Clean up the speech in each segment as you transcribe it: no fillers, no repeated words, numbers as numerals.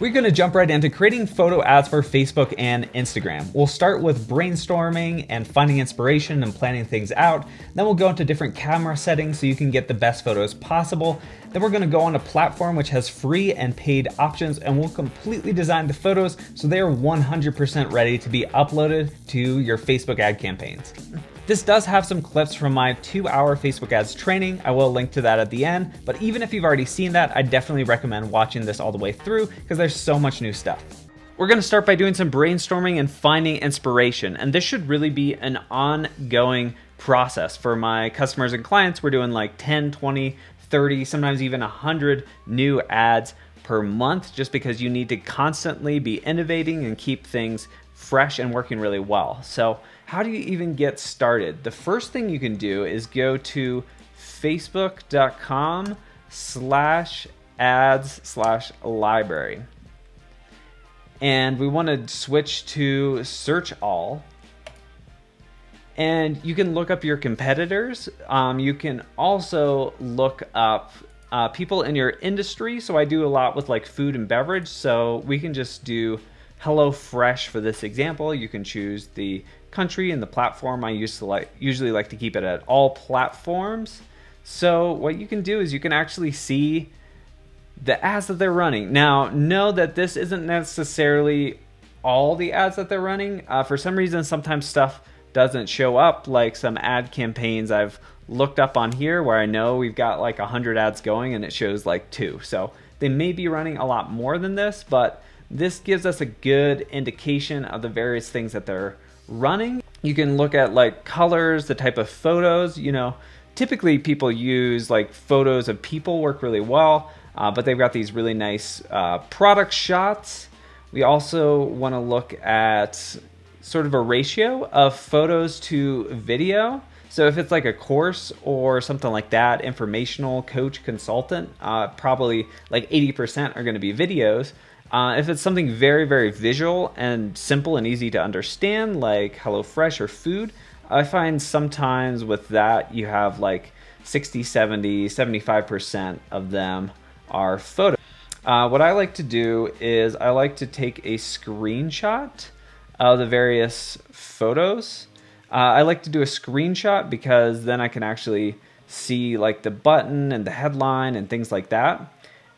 We're going to jump right into creating photo ads for Facebook and Instagram. We'll start with brainstorming and finding inspiration and planning things out. Then we'll go into different camera settings so you can get the best photos possible. Then we're going to go on a platform which has free and paid options, and we'll completely design the photos so they are 100% ready to be uploaded to your Facebook ad campaigns. This does have some clips from my 2-hour Facebook ads training. I will link to that at the end, but even if you've already seen that, I definitely recommend watching this all the way through because there's so much new stuff. We're gonna start by doing some brainstorming and finding inspiration, and this should really be an ongoing process. For my customers and clients, we're doing like 10, 20, 30, sometimes even 100 new ads per month, just because you need to constantly be innovating and keep things fresh and working really well. So how do you even get started? The first thing you can do is go to facebook.com/ads/library. And we want to switch to search all. And you can look up your competitors. You can also look up people in your industry. So I do a lot with like food and beverage. So we can just do HelloFresh for this example. You can choose the country and the platform. I usually like to keep it at all platforms. So what you can do is you can actually see the ads that they're running. Now, know that this isn't necessarily all the ads that they're running. For some reason, sometimes stuff doesn't show up, like some ad campaigns I've looked up on here where I know we've got like 100 ads going and it shows like 2. So they may be running a lot more than this, but this gives us a good indication of the various things that they're running. You can look at like colors, the type of photos. Typically people use like photos of people work really well, but they've got these really nice product shots. We also want to look at sort of a ratio of photos to video. So if it's like a course or something like that, informational, coach, consultant, probably like 80% are going to be videos. If it's something very, very visual and simple and easy to understand, like HelloFresh or food, I find sometimes with that you have like 60, 70, 75% of them are photos. What I like to do is I like to take a screenshot of the various photos. I like to do a screenshot because then I can actually see like the button and the headline and things like that.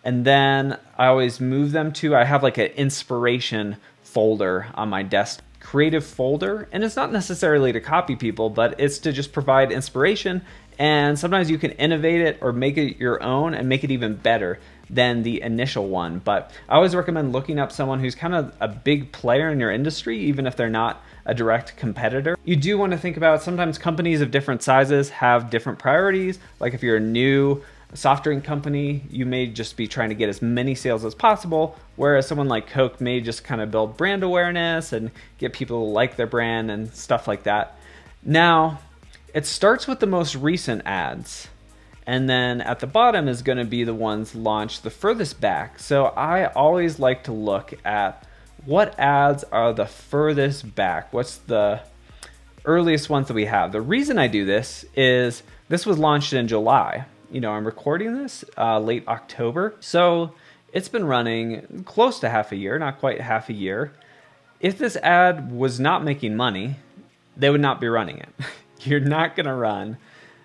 And then I always move them to, I have like an inspiration folder on my desk, creative folder. And it's not necessarily to copy people, but it's to just provide inspiration. And sometimes you can innovate it or make it your own and make it even better than the initial one. But I always recommend looking up someone who's kind of a big player in your industry, even if they're not a direct competitor. You do want to think about sometimes companies of different sizes have different priorities. Like if you're a new soft drink company, you may just be trying to get as many sales as possible, whereas someone like Coke may just kind of build brand awareness and get people to like their brand and stuff like that. Now, it starts with the most recent ads, and then at the bottom is going to be the ones launched the furthest back. So I always like to look at what ads are the furthest back. What's the earliest ones that we have? The reason I do this is this was launched in July. I'm recording this late October, so it's been running close to half a year, not quite half a year. If this ad was not making money, they would not be running it. You're not going to run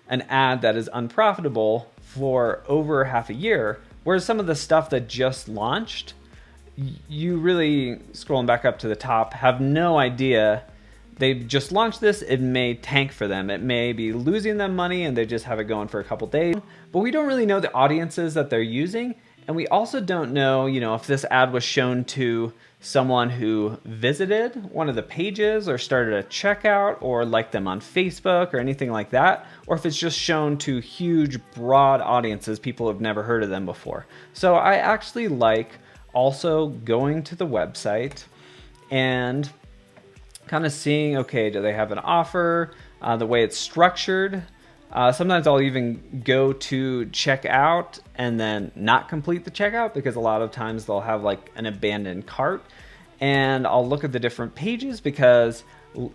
an ad that is unprofitable for over half a year, whereas some of the stuff that just launched, you really, scrolling back up to the top, have no idea. They've just launched this, it may tank for them. It may be losing them money and they just have it going for a couple days. But we don't really know the audiences that they're using. And we also don't know, if this ad was shown to someone who visited one of the pages or started a checkout or liked them on Facebook or anything like that, or if it's just shown to huge, broad audiences, people who have never heard of them before. So I actually like also going to the website and kind of seeing, okay, do they have an offer, the way it's structured. Sometimes I'll even go to checkout and then not complete the checkout because a lot of times they'll have like an abandoned cart. And I'll look at the different pages because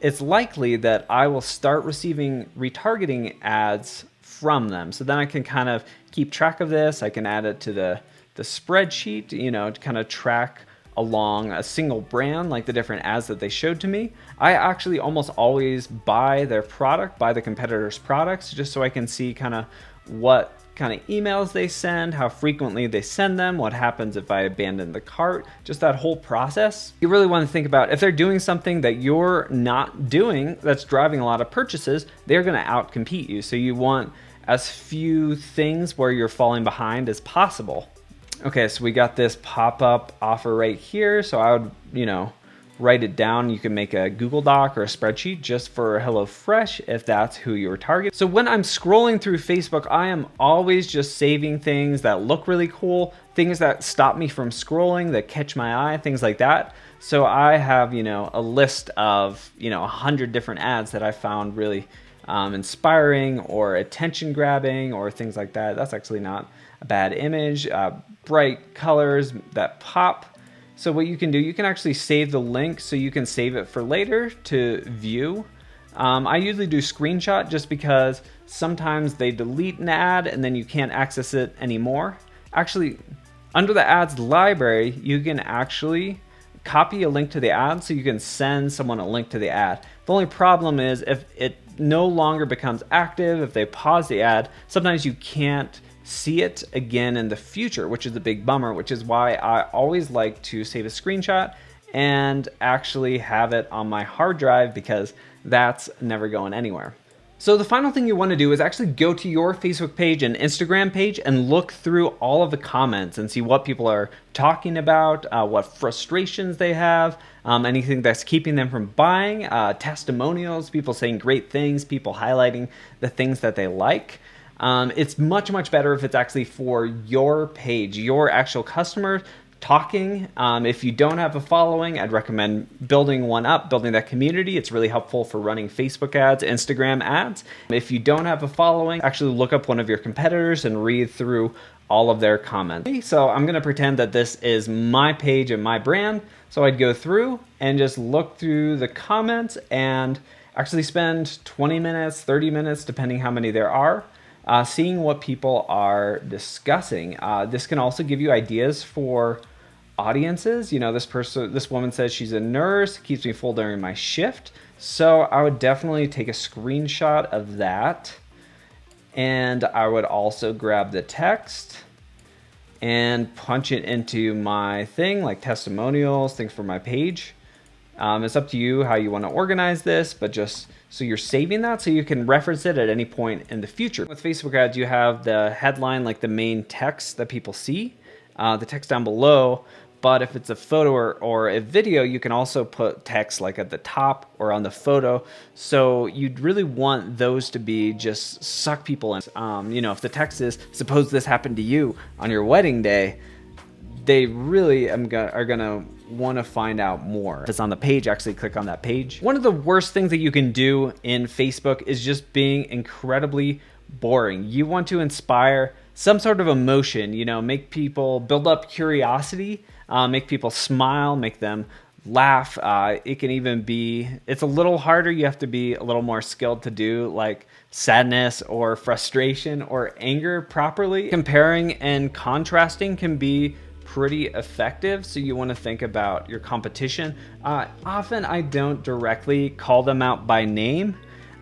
it's likely that I will start receiving retargeting ads from them. So then I can kind of keep track of this. I can add it to the spreadsheet, to kind of track along a single brand, like the different ads that they showed to me, I actually almost always buy their product, buy the competitors' products, just so I can see kind of what kind of emails they send, how frequently they send them, what happens if I abandon the cart, just that whole process. You really want to think about if they're doing something that you're not doing that's driving a lot of purchases, they're going to outcompete you. So you want as few things where you're falling behind as possible. Okay, so we got this pop-up offer right here. So I would, write it down. You can make a Google Doc or a spreadsheet just for HelloFresh if that's who you're targeting. So when I'm scrolling through Facebook, I am always just saving things that look really cool, things that stop me from scrolling, that catch my eye, things like that. So I have, a list of, 100 different ads that I found really inspiring or attention grabbing or things like that. That's actually not a bad image. Bright colors that pop. So what you can do, you can actually save the link so you can save it for later to view. I usually do screenshot just because sometimes they delete an ad and then you can't access it anymore. Actually, under the ads library, you can actually copy a link to the ad so you can send someone a link to the ad. The only problem is if it no longer becomes active, if they pause the ad, sometimes you can't see it again in the future, which is a big bummer, which is why I always like to save a screenshot and actually have it on my hard drive because that's never going anywhere. So the final thing you want to do is actually go to your Facebook page and Instagram page and look through all of the comments and see what people are talking about, what frustrations they have, anything that's keeping them from buying, testimonials, people saying great things, people highlighting the things that they like. It's much, much better if it's actually for your page, your actual customers talking. If you don't have a following, I'd recommend building one up, building that community. It's really helpful for running Facebook ads, Instagram ads. If you don't have a following, actually look up one of your competitors and read through all of their comments. So I'm going to pretend that this is my page and my brand. So I'd go through and just look through the comments and actually spend 20 minutes, 30 minutes, depending how many there are, seeing what people are discussing. This can also give you ideas for audiences. This woman says she's a nurse, keeps me full during my shift. So I would definitely take a screenshot of that. And I would also grab the text and punch it into my thing, like testimonials, things for my page. It's up to you how you want to organize this, but just so you're saving that so you can reference it at any point in the future. With Facebook ads, you have the headline, like the main text that people see, the text down below. But if it's a photo or a video, you can also put text like at the top or on the photo. So you'd really want those to be just suck people in. If the text is, suppose this happened to you on your wedding day, they really are gonna want to find out more. If it's on the page, actually click on that page. One of the worst things that you can do in Facebook is just being incredibly boring. You want to inspire some sort of emotion, make people build up curiosity, make people smile, make them laugh. It can even be, it's a little harder. You have to be a little more skilled to do like sadness or frustration or anger properly. Comparing and contrasting can be pretty effective. So you want to think about your competition. Often I don't directly call them out by name,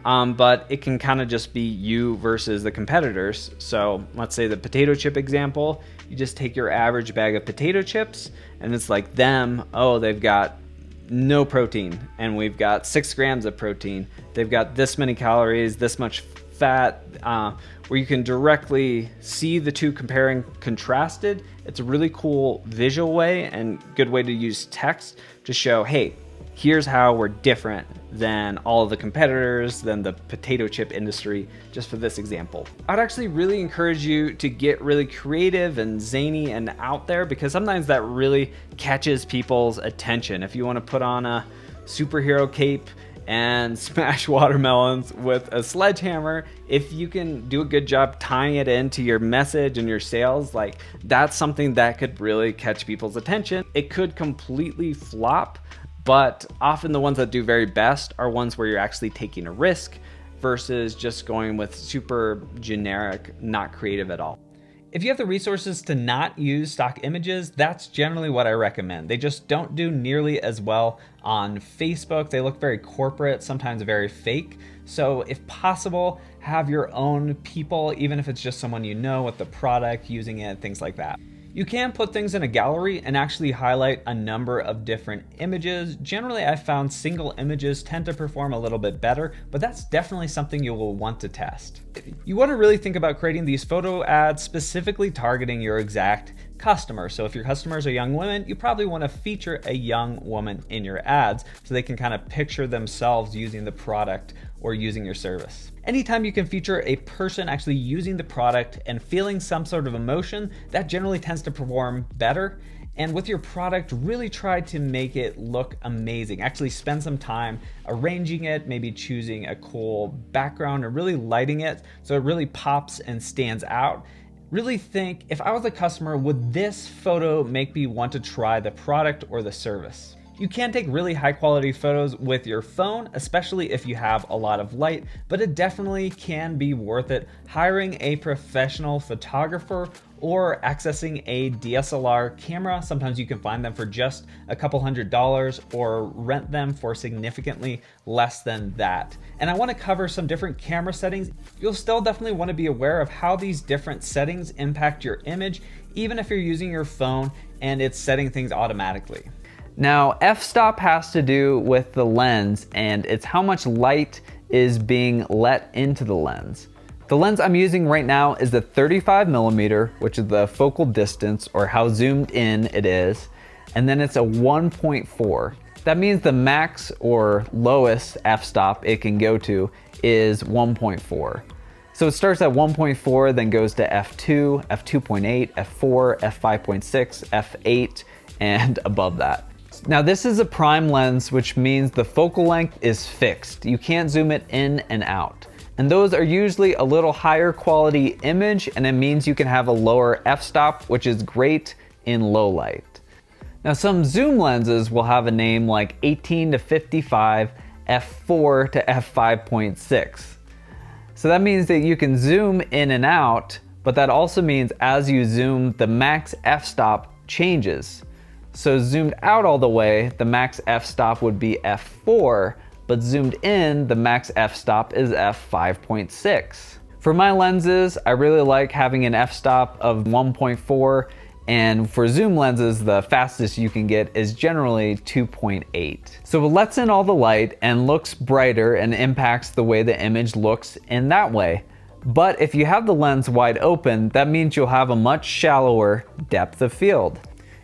but it can kind of just be you versus the competitors. So let's say the potato chip example, you just take your average bag of potato chips and it's like them, they've got no protein and we've got 6 grams of protein. They've got this many calories, this much fat, where you can directly see the two comparing contrasted. It's a really cool visual way and good way to use text to show, hey, here's how we're different than all of the competitors, than the potato chip industry, just for this example. I'd actually really encourage you to get really creative and zany and out there because sometimes that really catches people's attention. If you want to put on a superhero cape and smash watermelons with a sledgehammer, if you can do a good job tying it into your message and your sales, like that's something that could really catch people's attention. It could completely flop, but often the ones that do very best are ones where you're actually taking a risk versus just going with super generic, not creative at all. If you have the resources to not use stock images, that's generally what I recommend. They just don't do nearly as well on Facebook. They look very corporate, sometimes very fake. So if possible, have your own people, even if it's just someone you know with the product, using it, things like that. You can put things in a gallery and actually highlight a number of different images. Generally, I've found single images tend to perform a little bit better, but that's definitely something you will want to test. You want to really think about creating these photo ads specifically targeting your exact customer. So if your customers are young women, you probably want to feature a young woman in your ads so they can kind of picture themselves using the product or using your service. Anytime you can feature a person actually using the product and feeling some sort of emotion, that generally tends to perform better. And with your product, really try to make it look amazing. Actually spend some time arranging it, maybe choosing a cool background and really lighting it so it really pops and stands out. Really think, if I was a customer, would this photo make me want to try the product or the service? You can take really high quality photos with your phone, especially if you have a lot of light, but it definitely can be worth it hiring a professional photographer or accessing a DSLR camera. Sometimes you can find them for just a couple $100 or rent them for significantly less than that. And I want to cover some different camera settings. You'll still definitely want to be aware of how these different settings impact your image, even if you're using your phone and it's setting things automatically. Now, f-stop has to do with the lens, and it's how much light is being let into the lens. The lens I'm using right now is the 35mm, which is the focal distance or how zoomed in it is, and then it's a 1.4. That means the max or lowest f-stop it can go to is 1.4. So it starts at 1.4, then goes to f2, f2.8, f4, f5.6, f8, and above that. Now this is a prime lens, which means the focal length is fixed. You can't zoom it in and out. And those are usually a little higher quality image, and it means you can have a lower f-stop, which is great in low light. Now some zoom lenses will have a name like 18 to 55, f4 to f5.6. So that means that you can zoom in and out, but that also means as you zoom, the max f-stop changes. So zoomed out all the way, the max f-stop would be f4, but zoomed in, the max f-stop is f5.6. For my lenses, I really like having an f-stop of 1.4, and for zoom lenses, the fastest you can get is generally 2.8. So it lets in all the light and looks brighter and impacts the way the image looks in that way. But if you have the lens wide open, that means you'll have a much shallower depth of field.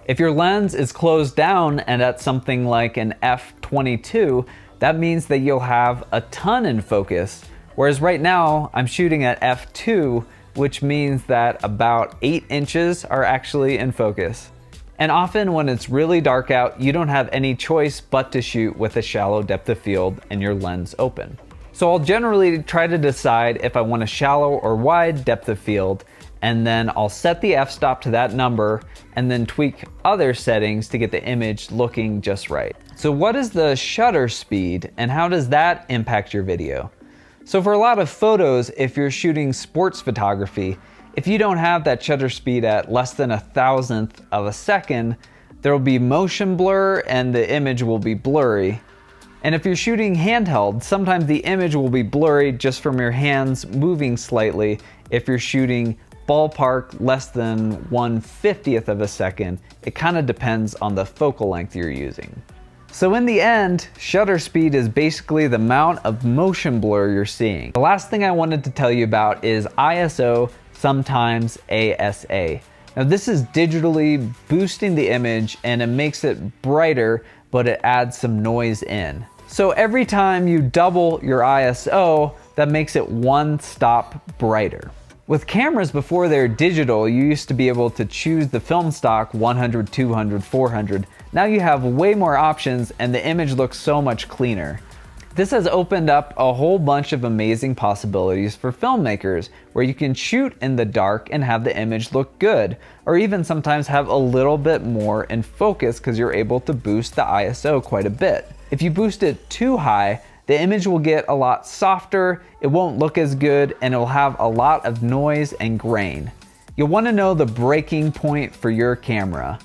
If your lens is closed down and at something like an f22, that means that you'll have a ton in focus. Whereas right now I'm shooting at f2, which means that about 8 inches are actually in focus. And often when it's really dark out, you don't have any choice but to shoot with a shallow depth of field and your lens open. So I'll generally try to decide if I want a shallow or wide depth of field, and then I'll set the f-stop to that number and then tweak other settings to get the image looking just right. So what is the shutter speed and how does that impact your video? So for a lot of photos, if you're shooting sports photography, if you don't have that shutter speed at less than 1,000th of a second, there will be motion blur and the image will be blurry. And if you're shooting handheld, sometimes the image will be blurry just from your hands moving slightly. If you're shooting ballpark less than 1/50th of a second, it kind of depends on the focal length you're using. So in the end, shutter speed is basically the amount of motion blur you're seeing. The last thing I wanted to tell you about is ISO, sometimes ASA. Now this is digitally boosting the image and it makes it brighter, but it adds some noise in. So every time you double your ISO, that makes it one stop brighter. With cameras before they're digital, you used to be able to choose the film stock 100, 200, 400. Now you have way more options and the image looks so much cleaner. This has opened up a whole bunch of amazing possibilities for filmmakers, where you can shoot in the dark and have the image look good, or even sometimes have a little bit more in focus because you're able to boost the ISO quite a bit. If you boost it too high, the image will get a lot softer, it won't look as good, and it'll have a lot of noise and grain. You'll want to know the breaking point for your camera.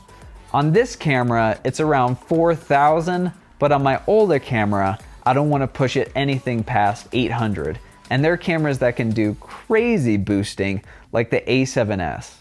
On this camera, it's around 4,000, but on my older camera, I don't want to push it anything past 800. And there are cameras that can do crazy boosting, like the A7S.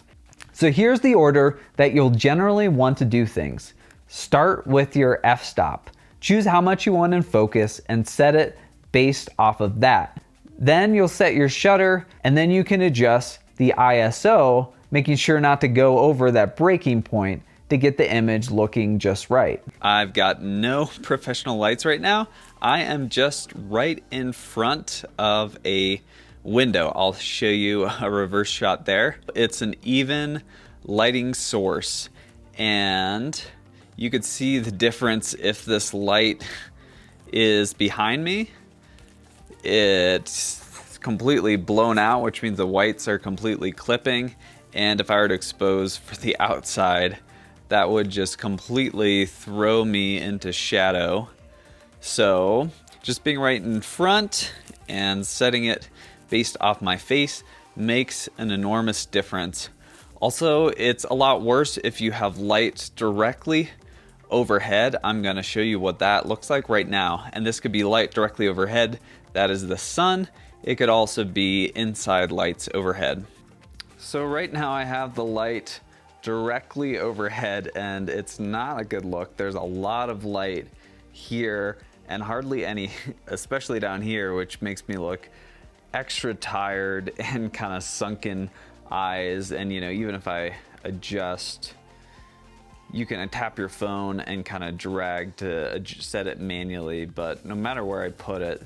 So here's the order that you'll generally want to do things. Start with your f-stop. Choose how much you want in focus and set it based off of that. Then you'll set your shutter, and then you can adjust the ISO, making sure not to go over that breaking point to get the image looking just right. I've got no professional lights right now. I am just right in front of a window. I'll show you a reverse shot there. It's an even lighting source, and you could see the difference if this light is behind me. It's completely blown out, which means the whites are completely clipping. And if I were to expose for the outside, that would just completely throw me into shadow. So just being right in front and setting it based off my face makes an enormous difference. Also, it's a lot worse if you have light directly overhead. I'm going to show you what that looks like right now. And this could be light directly overhead. That is the sun. It could also be inside lights overhead. So right now I have the light directly overhead, and it's not a good look. There's a lot of light here and hardly any, especially down here, which makes me look extra tired and kind of sunken eyes. And you know, even if I adjust, you can tap your phone and kind of drag to set it manually, but no matter where I put it,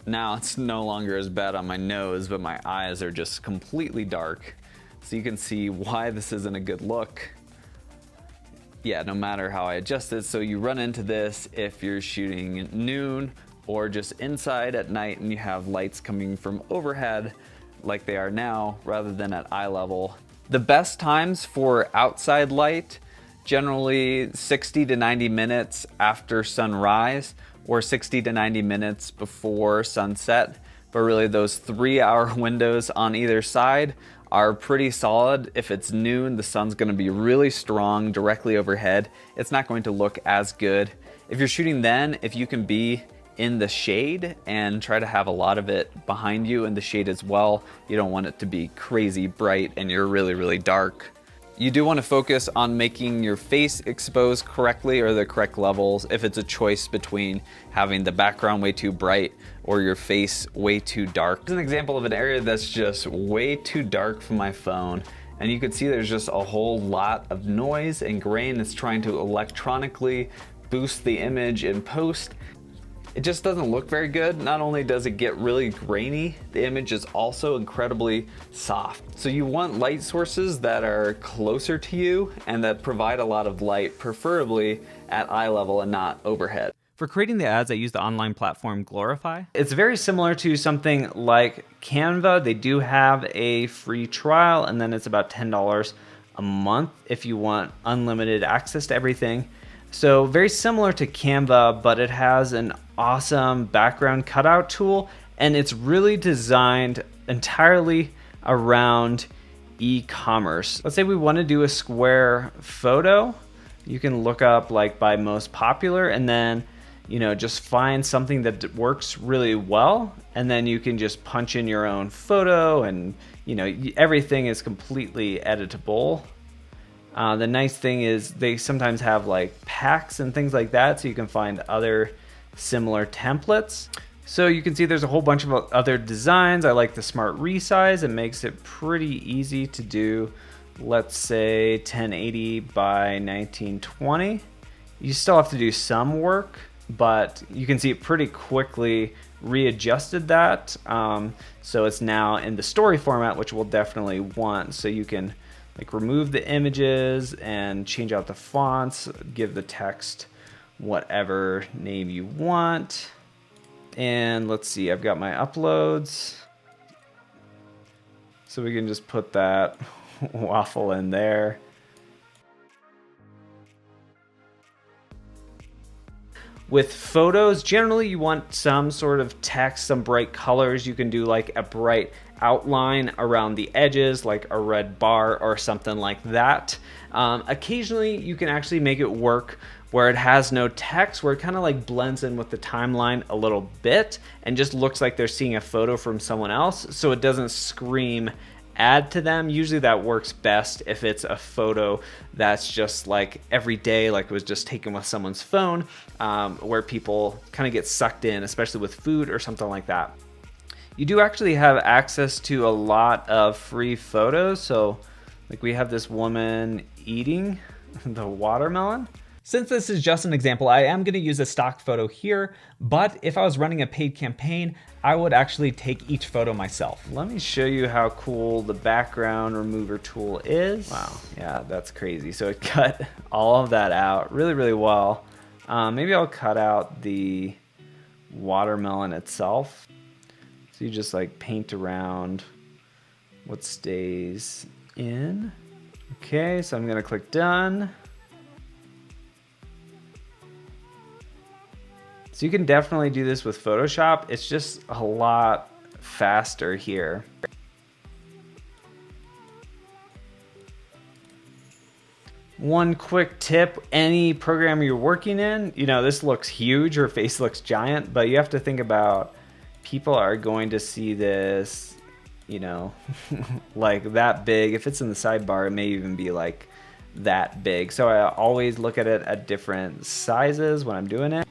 now it's no longer as bad on my nose, but my eyes are just completely dark. So you can see why this isn't a good look. Yeah, no matter how I adjust it. So you run into this if you're shooting at noon or just inside at night and you have lights coming from overhead like they are now rather than at eye level. The best times for outside light, generally 60 to 90 minutes after sunrise or 60 to 90 minutes before sunset. But really those 3-hour windows on either side are pretty solid. If it's noon, the sun's gonna be really strong directly overhead. It's not going to look as good. If you're shooting then, if you can be in the shade and try to have a lot of it behind you in the shade as well, you don't want it to be crazy bright and you're really, really dark. You do want to focus on making your face exposed correctly or the correct levels if it's a choice between having the background way too bright or your face way too dark. This is an example of an area that's just way too dark for my phone, and you can see there's just a whole lot of noise and grain that's trying to electronically boost the image in post. It just doesn't look very good. Not only does it get really grainy, the image is also incredibly soft. So you want light sources that are closer to you and that provide a lot of light, preferably at eye level and not overhead. For creating the ads, I use the online platform Glorify. It's very similar to something like Canva. They do have a free trial, and then it's about $10 a month if you want unlimited access to everything. So very similar to Canva, but it has an awesome background cutout tool, and it's really designed entirely around e-commerce. Let's say we want to do a square photo. You can look up like by most popular, and then just find something that works really well, and then you can just punch in your own photo, and everything is completely editable. The nice thing is they sometimes have like packs and things like that, so you can find other similar templates. So you can see there's a whole bunch of other designs. I like the smart resize. It makes it pretty easy to do, let's say 1080 by 1920. You still have to do some work, but you can see it pretty quickly readjusted that. So it's now in the story format, which we'll definitely want. So you can like remove the images and change out the fonts, give the text whatever name you want. And let's see, I've got my uploads. So we can just put that waffle in there. With photos, generally you want some sort of text, some bright colors. You can do like a bright outline around the edges, like a red bar or something like that. Occasionally you can actually make it work where it has no text, where it kind of like blends in with the timeline a little bit and just looks like they're seeing a photo from someone else, so it doesn't scream ad to them. Usually that works best if it's a photo that's just like every day, like it was just taken with someone's phone, where people kind of get sucked in, especially with food or something like that. You do actually have access to a lot of free photos. So like we have this woman eating the watermelon. Since this is just an example, I am going to use a stock photo here, but if I was running a paid campaign, I would actually take each photo myself. Let me show you how cool the background remover tool is. Wow, yeah, that's crazy. So it cut all of that out really, really well. Maybe I'll cut out the watermelon itself. So you just like paint around what stays in. Okay, so I'm gonna click done. So you can definitely do this with Photoshop. It's just a lot faster here. One quick tip, any program you're working in, you know, this looks huge, her face looks giant, but you have to think about people are going to see this, you know, like that big. If it's in the sidebar, it may even be like that big. So I always look at it at different sizes when I'm doing it.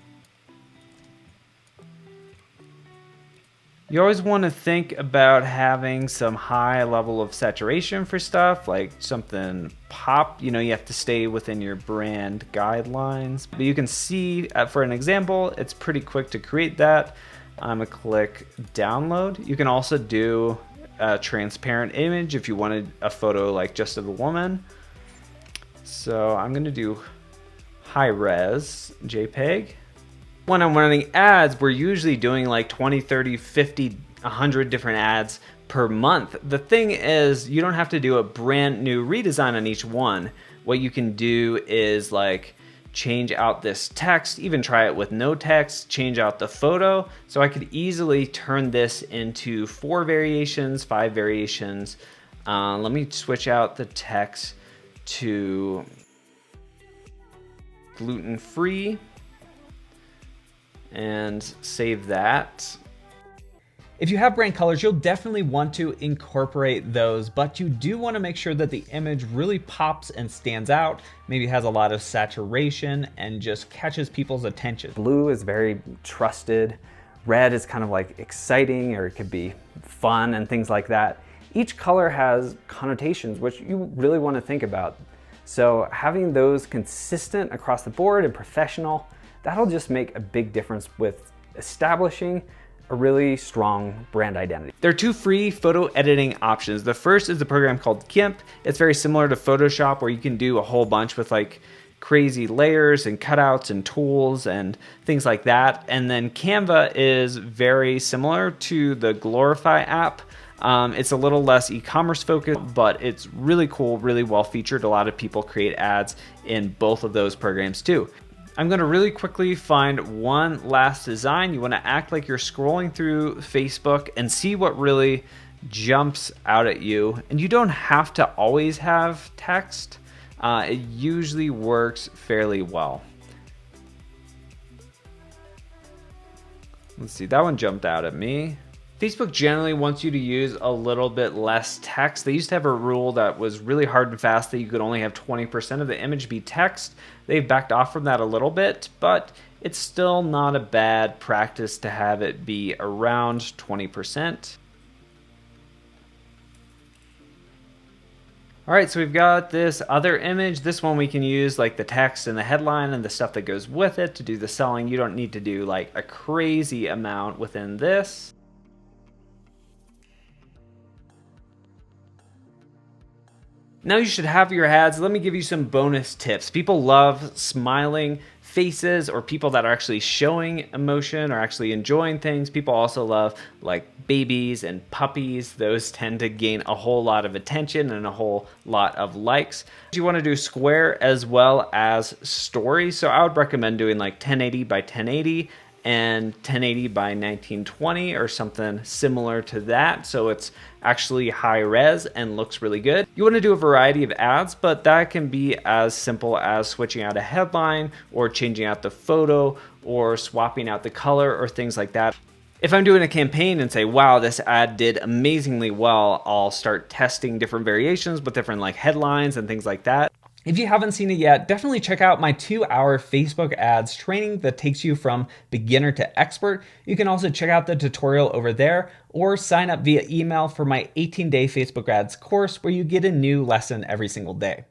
You always want to think about having some high level of saturation for stuff, like something pop. You know, you have to stay within your brand guidelines. But you can see, for an example, it's pretty quick to create that. I'm gonna click download. You can also do a transparent image if you wanted a photo like just of a woman. So I'm gonna do high res JPEG. When I'm running ads, we're usually doing like 20, 30, 50, 100 different ads per month. The thing is, you don't have to do a brand new redesign on each one. What you can do is like change out this text, even try it with no text, change out the photo. So I could easily turn this into 4 variations, 5 variations. Let me switch out the text to gluten-free. And save that. If you have brand colors, you'll definitely want to incorporate those, but you do want to make sure that the image really pops and stands out, maybe has a lot of saturation and just catches people's attention. Blue is very trusted. Red is kind of like exciting, or it could be fun and things like that. Each color has connotations which you really want to think about. So having those consistent across the board and professional, that'll just make a big difference with establishing a really strong brand identity. There are 2 free photo editing options. The first is a program called GIMP. It's very similar to Photoshop, where you can do a whole bunch with like crazy layers and cutouts and tools and things like that. And then Canva is very similar to the Glorify app. It's a little less e-commerce focused, but it's really cool, really well featured. A lot of people create ads in both of those programs too. I'm going to really quickly find one last design. You want to act like you're scrolling through Facebook and see what really jumps out at you. And you don't have to always have text. It usually works fairly well. Let's see, that one jumped out at me. Facebook generally wants you to use a little bit less text. They used to have a rule that was really hard and fast that you could only have 20% of the image be text. They've backed off from that a little bit, but it's still not a bad practice to have it be around 20%. All right, so we've got this other image. This one we can use like the text and the headline and the stuff that goes with it to do the selling. You don't need to do like a crazy amount within this. Now you should have your ads. Let me give you some bonus tips. People love smiling faces, or people that are actually showing emotion or actually enjoying things. People also love like babies and puppies. Those tend to gain a whole lot of attention and a whole lot of likes. You want to do square as well as story. So I would recommend doing like 1080 by 1080 and 1080 by 1920 or something similar to that. So it's actually high res and looks really good. You want to do a variety of ads, but that can be as simple as switching out a headline or changing out the photo or swapping out the color or things like that. If I'm doing a campaign and say, wow, this ad did amazingly well, I'll start testing different variations with different like headlines and things like that. If you haven't seen it yet, definitely check out my 2-hour Facebook ads training that takes you from beginner to expert. You can also check out the tutorial over there or sign up via email for my 18-day Facebook ads course where you get a new lesson every single day.